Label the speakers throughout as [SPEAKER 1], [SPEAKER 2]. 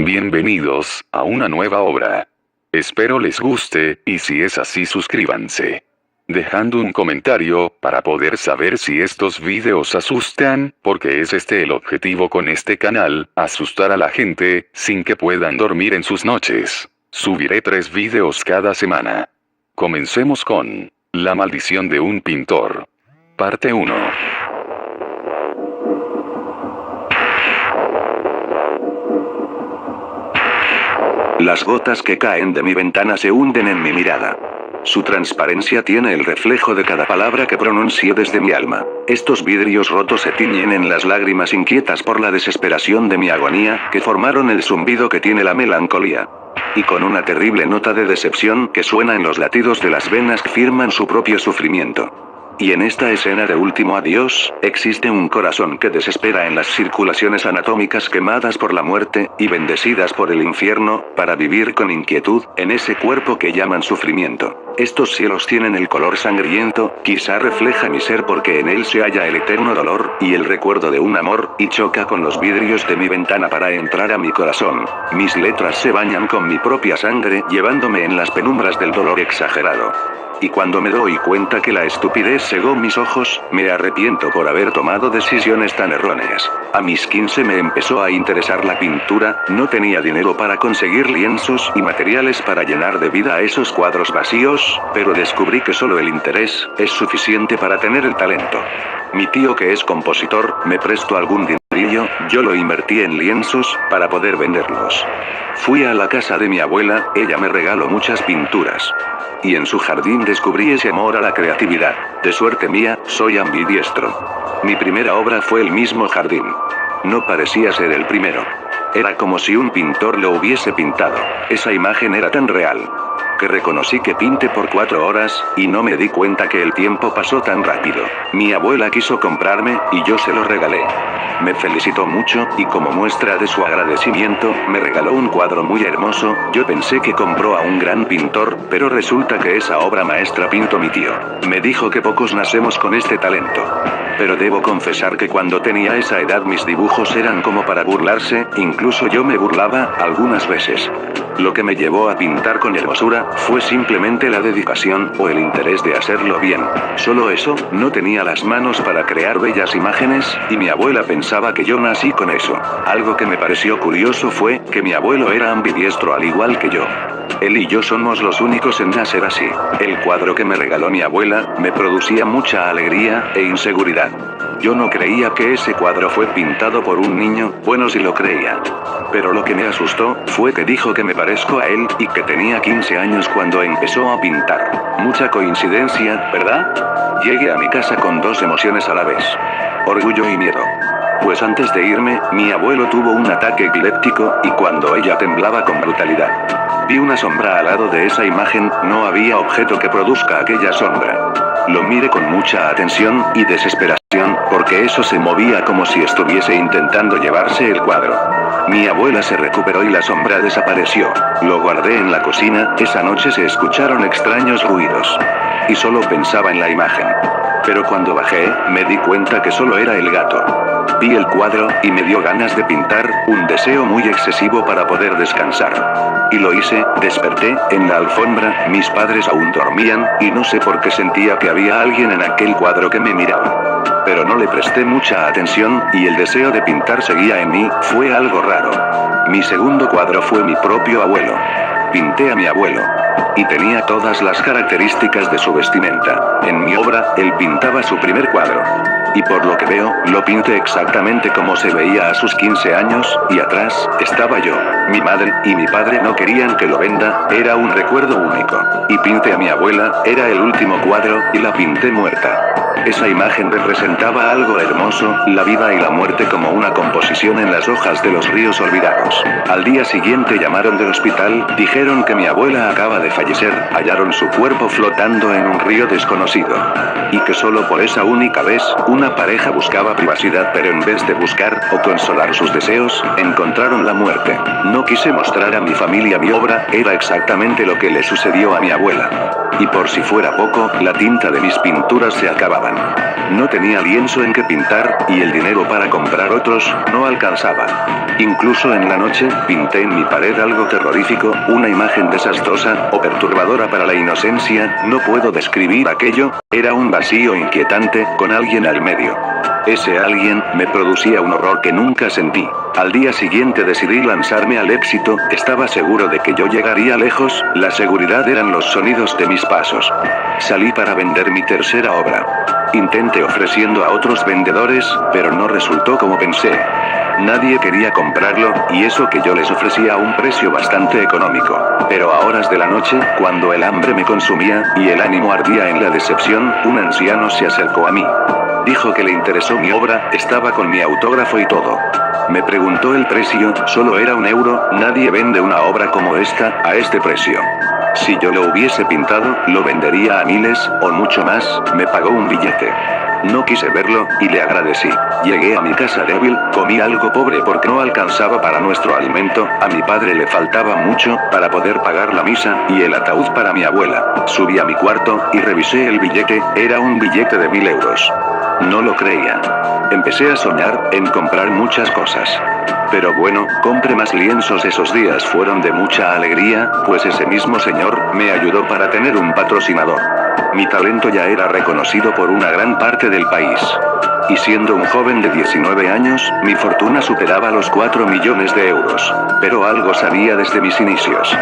[SPEAKER 1] Bienvenidos a una nueva obra. Espero les guste, y si es así suscríbanse. Dejando un comentario, para poder saber si estos videos asustan, porque es este el objetivo con este canal, asustar a la gente, sin que puedan dormir en sus noches. Subiré 3 videos cada semana. Comencemos con La maldición de un pintor. Parte 1.
[SPEAKER 2] Las gotas que caen de mi ventana se hunden en mi mirada. Su transparencia tiene el reflejo de cada palabra que pronuncie desde mi alma. Estos vidrios rotos se tiñen en las lágrimas inquietas por la desesperación de mi agonía, que formaron el zumbido que tiene la melancolía. Y con una terrible nota de decepción que suena en los latidos de las venas que firman su propio sufrimiento. Y en esta escena de último adiós, existe un corazón que desespera en las circulaciones anatómicas quemadas por la muerte, y bendecidas por el infierno, para vivir con inquietud, en ese cuerpo que llaman sufrimiento. Estos cielos tienen el color sangriento, quizá refleja mi ser porque en él se halla el eterno dolor, y el recuerdo de un amor, y choca con los vidrios de mi ventana para entrar a mi corazón. Mis letras se bañan con mi propia sangre, llevándome en las penumbras del dolor exagerado. Y cuando me doy cuenta que la estupidez cegó mis ojos, me arrepiento por haber tomado decisiones tan erróneas. A mis 15 me empezó a interesar la pintura, no tenía dinero para conseguir lienzos y materiales para llenar de vida a esos cuadros vacíos, pero descubrí que solo el interés es suficiente para tener el talento. Mi tío, que es compositor, me prestó algún dinerillo, yo lo invertí en lienzos, para poder venderlos. Fui a la casa de mi abuela, ella me regaló muchas pinturas. Y en su jardín descubrí ese amor a la creatividad. De suerte mía, soy ambidiestro. Mi primera obra fue el mismo jardín. No parecía ser el primero. Era como si un pintor lo hubiese pintado. Esa imagen era tan real, que reconocí que pinté por 4 horas, y no me di cuenta que el tiempo pasó tan rápido. Mi abuela quiso comprarme, y yo se lo regalé. Me felicitó mucho, y como muestra de su agradecimiento, me regaló un cuadro muy hermoso. Yo pensé que compró a un gran pintor, pero resulta que esa obra maestra pintó mi tío. Me dijo que pocos nacemos con este talento. Pero debo confesar que cuando tenía esa edad mis dibujos eran como para burlarse, incluso yo me burlaba, algunas veces. Lo que me llevó a pintar con hermosura, fue simplemente la dedicación, o el interés de hacerlo bien. Solo eso, no tenía las manos para crear bellas imágenes, y mi abuela pensaba que yo nací con eso. Algo que me pareció curioso fue, que mi abuelo era ambidiestro al igual que yo. Él y yo somos los únicos en nacer así. El cuadro que me regaló mi abuela, me producía mucha alegría, e inseguridad. Yo no creía que ese cuadro fue pintado por un niño, bueno si lo creía. Pero lo que me asustó, fue que dijo que me parezco a él, y que tenía 15 años cuando empezó a pintar. Mucha coincidencia, ¿verdad? Llegué a mi casa con 2 emociones a la vez. Orgullo y miedo. Pues antes de irme, mi abuelo tuvo un ataque epiléptico, y cuando ella temblaba con brutalidad. Vi una sombra al lado de esa imagen, no había objeto que produzca aquella sombra. Lo miré con mucha atención, y desesperación, porque eso se movía como si estuviese intentando llevarse el cuadro. Mi abuela se recuperó y la sombra desapareció. Lo guardé en la cocina, esa noche se escucharon extraños ruidos. Y solo pensaba en la imagen. Pero cuando bajé, me di cuenta que solo era el gato. Vi el cuadro, y me dio ganas de pintar, un deseo muy excesivo para poder descansar. Y lo hice, desperté, en la alfombra, mis padres aún dormían, y no sé por qué sentía que había alguien en aquel cuadro que me miraba. Pero no le presté mucha atención, y el deseo de pintar seguía en mí, fue algo raro. Mi segundo cuadro fue mi propio abuelo. Pinté a mi abuelo. Y tenía todas las características de su vestimenta. En mi obra, él pintaba su primer cuadro. Y por lo que veo, lo pinté exactamente como se veía a sus 15 años, y atrás, estaba yo. Mi madre y mi padre no querían que lo venda, era un recuerdo único. Y pinté a mi abuela, era el último cuadro, y la pinté muerta. Esa imagen representaba algo hermoso, la vida y la muerte como una composición en las hojas de los ríos olvidados. Al día siguiente llamaron del hospital, dijeron que mi abuela acaba de fallecer, hallaron su cuerpo flotando en un río desconocido. Y que solo por esa única vez, una pareja buscaba privacidad, pero en vez de buscar o consolar sus deseos, encontraron la muerte. No quise mostrar a mi familia mi obra, era exactamente lo que le sucedió a mi abuela. Y por si fuera poco, la tinta de mis pinturas se acababan. No tenía lienzo en que pintar, y el dinero para comprar otros, no alcanzaba. Incluso en la noche, pinté en mi pared algo terrorífico, una imagen desastrosa, o perturbadora para la inocencia, no puedo describir aquello, era un vacío inquietante, con alguien al medio. Ese alguien, me producía un horror que nunca sentí. Al día siguiente decidí lanzarme al éxito, estaba seguro de que yo llegaría lejos, la seguridad eran los sonidos de mis pasos. Salí para vender mi tercera obra. Intenté ofreciendo a otros vendedores, pero no resultó como pensé. Nadie quería comprarlo, y eso que yo les ofrecía a un precio bastante económico. Pero a horas de la noche, cuando el hambre me consumía, y el ánimo ardía en la decepción, un anciano se acercó a mí. Dijo que le interesó mi obra, estaba con mi autógrafo y todo. Me preguntó el precio, solo era €1, nadie vende una obra como esta, a este precio. Si yo lo hubiese pintado, lo vendería a miles, o mucho más, me pagó un billete. No quise verlo, y le agradecí. Llegué a mi casa débil, comí algo pobre porque no alcanzaba para nuestro alimento, a mi padre le faltaba mucho, para poder pagar la misa, y el ataúd para mi abuela. Subí a mi cuarto, y revisé el billete, era un billete de 1000 euros. No lo creía. Empecé a soñar, en comprar muchas cosas. Pero bueno, compré más lienzos. Esos días fueron de mucha alegría, pues ese mismo señor, me ayudó para tener un patrocinador. Mi talento ya era reconocido por una gran parte del país. Y siendo un joven de 19 años, mi fortuna superaba los 4 millones de euros. Pero algo sabía desde mis inicios.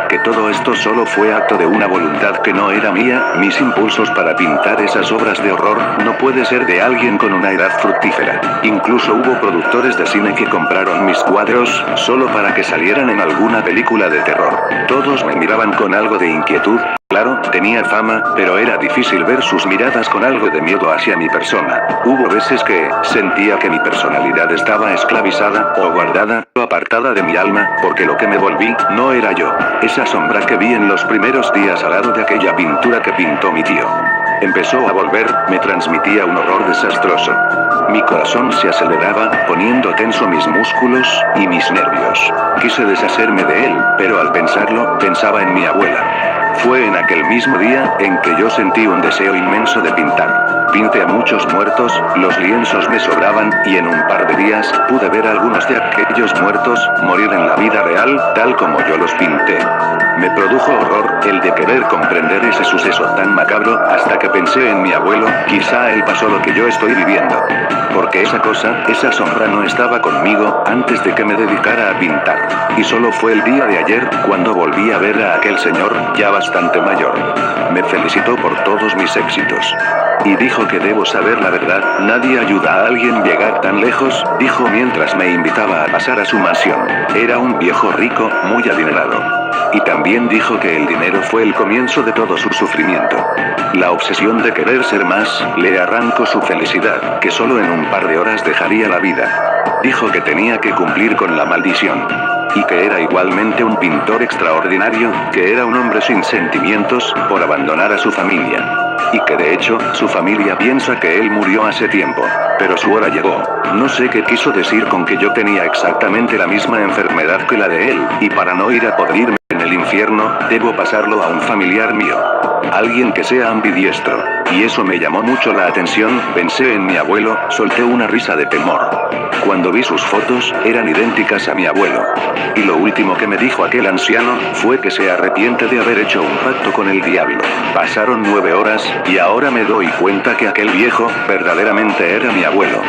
[SPEAKER 2] Que todo esto solo fue acto de una voluntad que no era mía, mis impulsos para pintar esas obras de horror, no puede ser de alguien con una edad fructífera. Incluso hubo productores de cine que compraron mis cuadros, solo para que salieran en alguna película de terror. Todos me miraban con algo de inquietud. Claro, tenía fama, pero era difícil ver sus miradas con algo de miedo hacia mi persona. Hubo veces que sentía que mi personalidad estaba esclavizada, o guardada, o apartada de mi alma, porque lo que me volví, no era yo. Esa sombra que vi en los primeros días al lado de aquella pintura que pintó mi tío. Empezó a volver, me transmitía un horror desastroso. Mi corazón se aceleraba, poniendo tenso mis músculos, y mis nervios. Quise deshacerme de él, pero al pensarlo, pensaba en mi abuela. Fue en aquel mismo día, en que yo sentí un deseo inmenso de pintar. Pinté a muchos muertos, los lienzos me sobraban, y en un par de días, pude ver a algunos de aquellos muertos, morir en la vida real, tal como yo los pinté. Me produjo horror, el de querer comprender ese suceso tan macabro, hasta que pensé en mi abuelo, quizá él pasó lo que yo estoy viviendo. Porque esa cosa, esa sombra no estaba conmigo, antes de que me dedicara a pintar. Y solo fue el día de ayer, cuando volví a ver a aquel señor, ya bastante mayor. Me felicitó por todos mis éxitos. Y dijo que debo saber la verdad, nadie ayuda a alguien llegar tan lejos, dijo mientras me invitaba a pasar a su mansión. Era un viejo rico, muy adinerado. Y también dijo que el dinero fue el comienzo de todo su sufrimiento. La obsesión de querer ser más, le arrancó su felicidad, que solo en un par de horas dejaría la vida. Dijo que tenía que cumplir con la maldición. Y que era igualmente un pintor extraordinario, que era un hombre sin sentimientos, por abandonar a su familia. Y que de hecho, su familia piensa que él murió hace tiempo. Pero su hora llegó. No sé qué quiso decir con que yo tenía exactamente la misma enfermedad que la de él, y para no ir a podrirme en el infierno, debo pasarlo a un familiar mío. Alguien que sea ambidiestro. Y eso me llamó mucho la atención, pensé en mi abuelo, solté una risa de temor. Cuando vi sus fotos, eran idénticas a mi abuelo. Y lo último que me dijo aquel anciano, fue que se arrepiente de haber hecho un pacto con el diablo. Pasaron 9 horas, y ahora me doy cuenta que aquel viejo, verdaderamente era mi abuelo.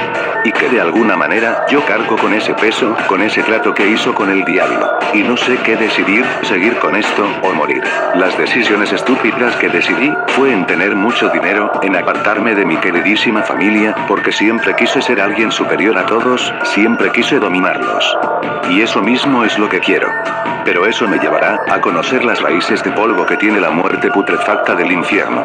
[SPEAKER 2] Y que de alguna manera, yo cargo con ese peso, con ese trato que hizo con el diablo. Y no sé qué decidir, seguir con esto, o morir. Las decisiones estúpidas que decidí, fue en tener mucho dinero, en apartarme de mi queridísima familia, porque siempre quise ser alguien superior a todos, siempre quise dominarlos. Y eso mismo es lo que quiero. Pero eso me llevará a conocer las raíces de polvo que tiene la muerte putrefacta del infierno.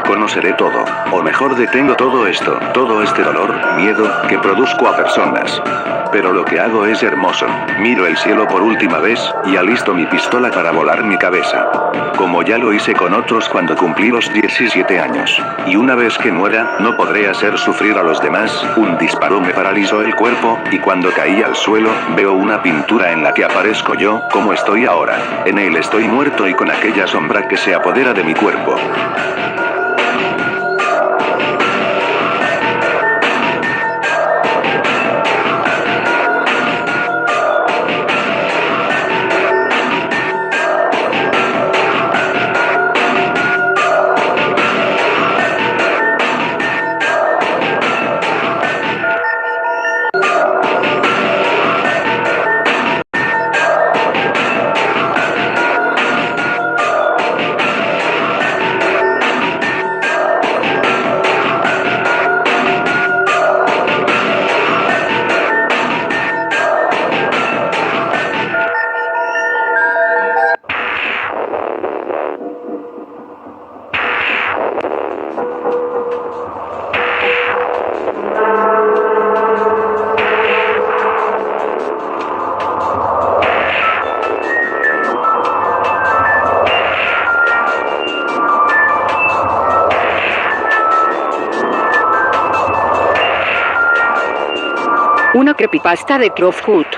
[SPEAKER 2] Conoceré todo, o mejor detengo todo esto, todo este dolor, miedo, que produzco a personas. Pero lo que hago es hermoso. Miro el cielo por última vez, y alisto mi pistola para volar mi cabeza. Como ya lo hice con otros cuando cumplí los 17 años. Y una vez que muera, no podré hacer sufrir a los demás, un disparo me paralizó el cuerpo, y cuando caí al suelo, veo una pintura en la que aparezco yo, como estoy ahora. En él estoy muerto y con aquella sombra que se apodera de mi cuerpo.
[SPEAKER 3] Una creepypasta de Crofhood.